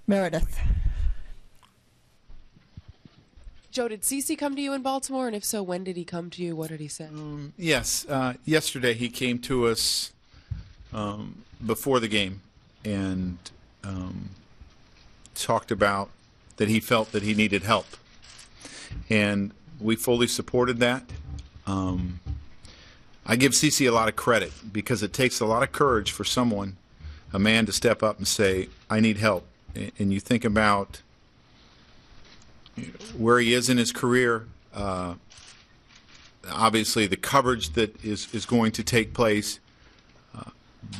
Meredith. Joe, did CC come to you in Baltimore? And if so, when did he come to you? What did he say? Yes. Yesterday he came to us before the game and talked about that he felt that he needed help. And we fully supported that. I give CC a lot of credit because it takes a lot of courage for someone, a man, to step up and say, I need help. And you think about where he is in his career, obviously the coverage that is going to take place,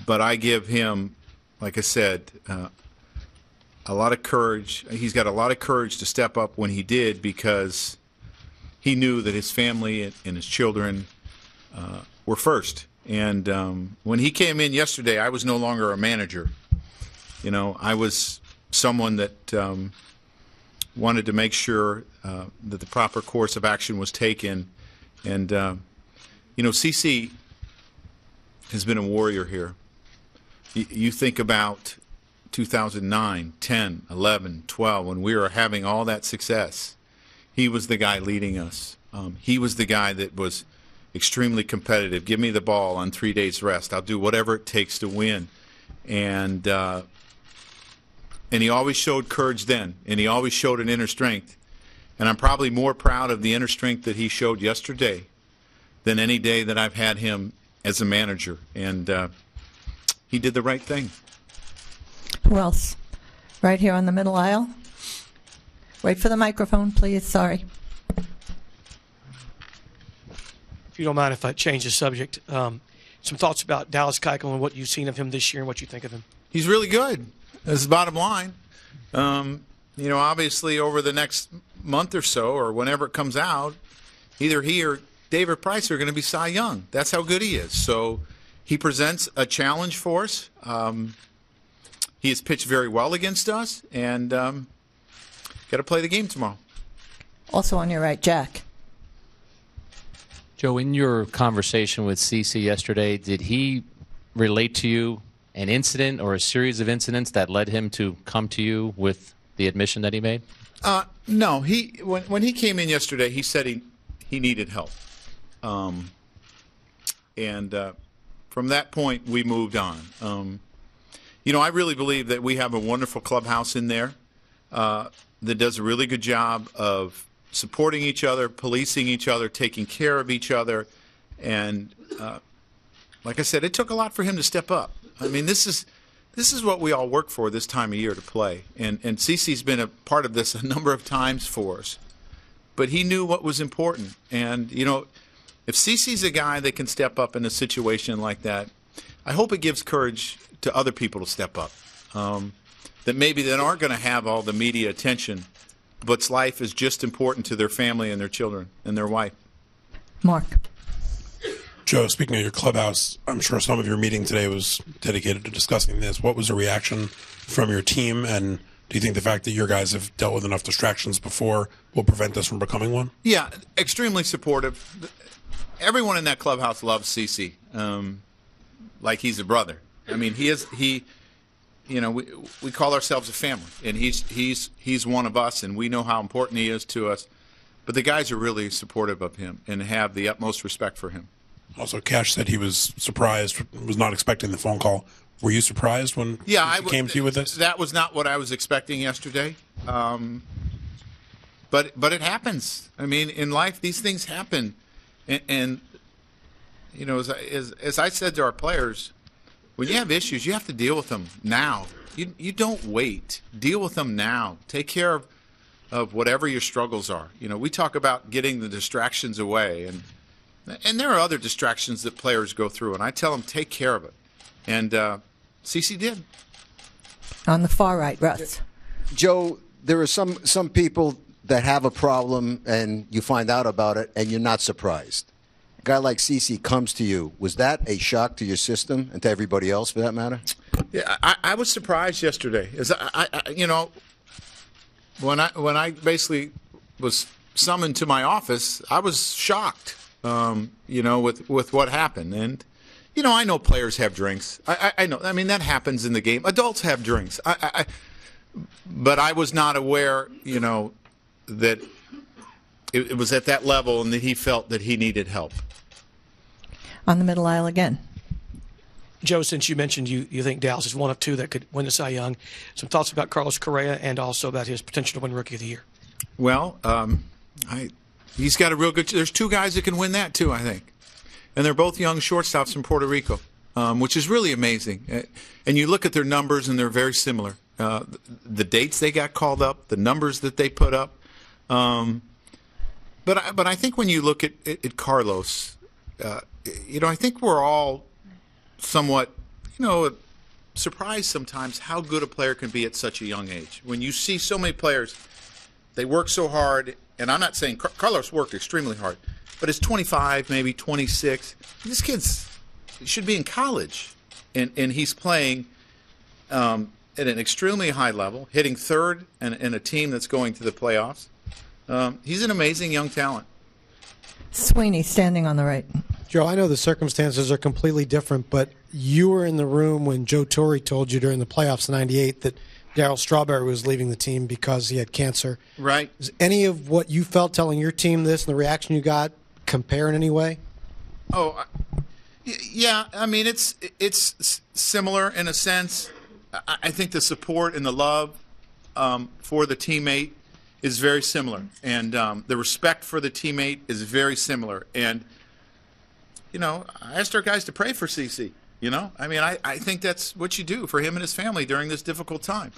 but I give him, like I said, a lot of courage. He's got a lot of courage to step up when he did because he knew that his family and his children were first. And when he came in yesterday, I was no longer a manager. You know, I was someone that wanted to make sure that the proper course of action was taken. And, you know, CC has been a warrior here. You think about 2009, 10, 11, 12, when we were having all that success. He was the guy leading us. He was the guy that was extremely competitive. Give me the ball on 3 days rest. I'll do whatever it takes to win. And he always showed courage then, and he always showed an inner strength. And I'm probably more proud of the inner strength that he showed yesterday than any day that I've had him as a manager. And he did the right thing. Who else? Right here on the middle aisle. Wait for the microphone, please. Sorry. If you don't mind if I change the subject, some thoughts about Dallas Keuchel and what you've seen of him this year and what you think of him. He's really good. That's the bottom line. You know, obviously over the next month or so, or whenever it comes out, either he or David Price are going to be Cy Young. That's how good he is. So he presents a challenge for us. He has pitched very well against us, and got to play the game tomorrow. Also on your right, Jack. Joe, in your conversation with CC yesterday, did he relate to you an incident or a series of incidents that led him to come to you with the admission that he made? No. When he came in yesterday, he said he needed help. And from that point, we moved on. You know, I really believe that we have a wonderful clubhouse in there that does a really good job of supporting each other, policing each other, taking care of each other. And like I said, it took a lot for him to step up. I mean, this is what we all work for this time of year, to play. And CeCe's been a part of this a number of times for us. But he knew what was important. And, you know, if CeCe's a guy that can step up in a situation like that, I hope it gives courage to other people to step up. That maybe they aren't going to have all the media attention, but life is just important to their family and their children and their wife. Mark. Joe, speaking of your clubhouse, I'm sure some of your meeting today was dedicated to discussing this. What was the reaction from your team, and do you think the fact that your guys have dealt with enough distractions before will prevent this from becoming one? Yeah, extremely supportive. Everyone in that clubhouse loves CC, like he's a brother. I mean, you know, we call ourselves a family, and he's one of us, and we know how important he is to us. But the guys are really supportive of him and have the utmost respect for him. Also, Cash said he was surprised, was not expecting the phone call. Were you surprised when he came to you with this? That was not what I was expecting yesterday. But it happens. I mean, in life, these things happen. And you know, as I said to our players, when you have issues, you have to deal with them now. You don't wait. Deal with them now. Take care of whatever your struggles are. You know, we talk about getting the distractions away, and there are other distractions that players go through, and I tell them, take care of it. And CC did. On the far right, Russ. Joe, there are some people that have a problem, and you find out about it, and you're not surprised. A guy like CC comes to you. Was that a shock to your system and to everybody else, for that matter? Yeah, I was surprised yesterday. As I you know, when I basically was summoned to my office, I was shocked. You know, with what happened. And, you know, I know players have drinks. I know. I mean, that happens in the game. Adults have drinks. but I was not aware, that it was at that level and that he felt that he needed help. On the middle aisle again. Joe, since you mentioned you think Dallas is one of two that could win the Cy Young, some thoughts about Carlos Correa and also about his potential to win Rookie of the Year. Well, he's got a real good. There's two guys that can win that too, I think, and they're both young shortstops from Puerto Rico, which is really amazing. And you look at their numbers, and they're very similar. The dates they got called up, the numbers that they put up. But I think when you look at Carlos, I think we're all somewhat, surprised sometimes how good a player can be at such a young age. When you see so many players, they work so hard, and I'm not saying Carlos worked extremely hard, but it's 25, maybe 26. This kid's should be in college, and he's playing at an extremely high level, hitting third in a team that's going to the playoffs. He's an amazing young talent. Sweeney standing on the right. Joe, I know the circumstances are completely different, but you were in the room when Joe Torre told you during the playoffs in '98 that Darryl Strawberry was leaving the team because he had cancer. Right. Is any of what you felt telling your team this and the reaction you got compare in any way? Oh, yeah. I mean, it's similar in a sense. I think the support and the love for the teammate is very similar, and the respect for the teammate is very similar. And I asked our guys to pray for CC. I mean, I think that's what you do for him and his family during this difficult time.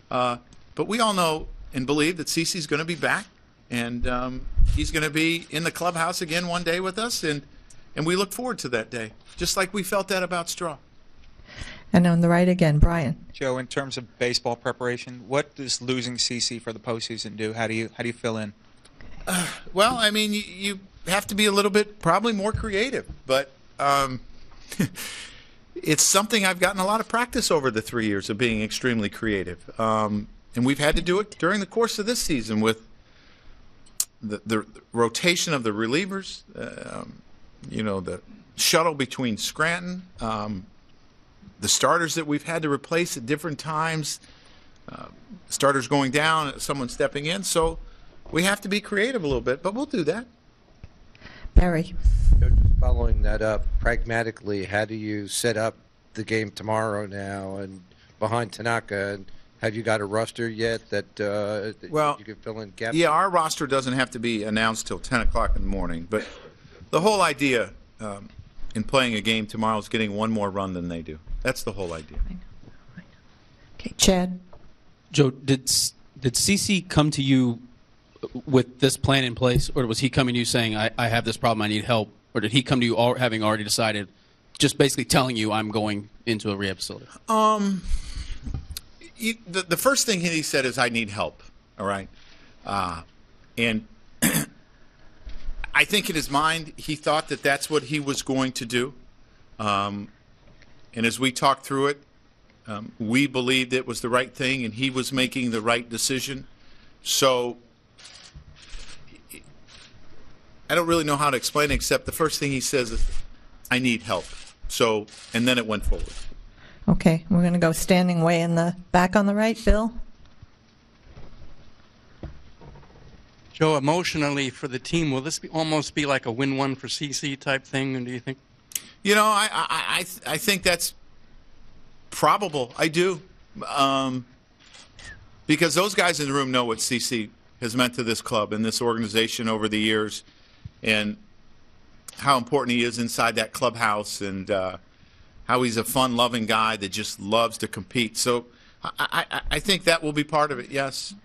But we all know and believe that CC's going to be back, and he's going to be in the clubhouse again one day with us, and we look forward to that day, just like we felt that about Straw. And on the right again, Brian. Joe, in terms of baseball preparation, what does losing CC for the postseason do? How do you fill in? Well, I mean, you have to be a little bit probably more creative, but it's something I've gotten a lot of practice over the 3 years of being extremely creative, and we've had to do it during the course of this season with the rotation of the relievers, the shuttle between Scranton, the starters that we've had to replace at different times, starters going down, someone stepping in. So we have to be creative a little bit, but we'll do that. Barry. Just following that up, pragmatically, how do you set up the game tomorrow now and behind Tanaka? And have you got a roster yet that you can fill in gaps? Yeah, our roster doesn't have to be announced till 10 o'clock in the morning, but the whole idea in playing a game tomorrow is getting one more run than they do. That's the whole idea. I know. Okay, Chad. Joe, did CC come to you with this plan in place, or was he coming to you saying, I have this problem, I need help? Or did he come to you having already decided, just basically telling you, I'm going into a rehab facility? The first thing he said is, I need help, all right? And I think in his mind, he thought that that's what he was going to do. And as we talked through it, we believed it was the right thing, and he was making the right decision. So I don't really know how to explain it, except the first thing he says is, I need help. So, and then it went forward. Okay, we're going to go standing way in the back on the right. Bill? Joe, emotionally for the team, will this almost be like a win-one for CC type thing, and do you think? I think that's probable. I do. Because those guys in the room know what CC has meant to this club and this organization over the years, and how important he is inside that clubhouse, and how he's a fun-loving guy that just loves to compete. So I think that will be part of it, yes.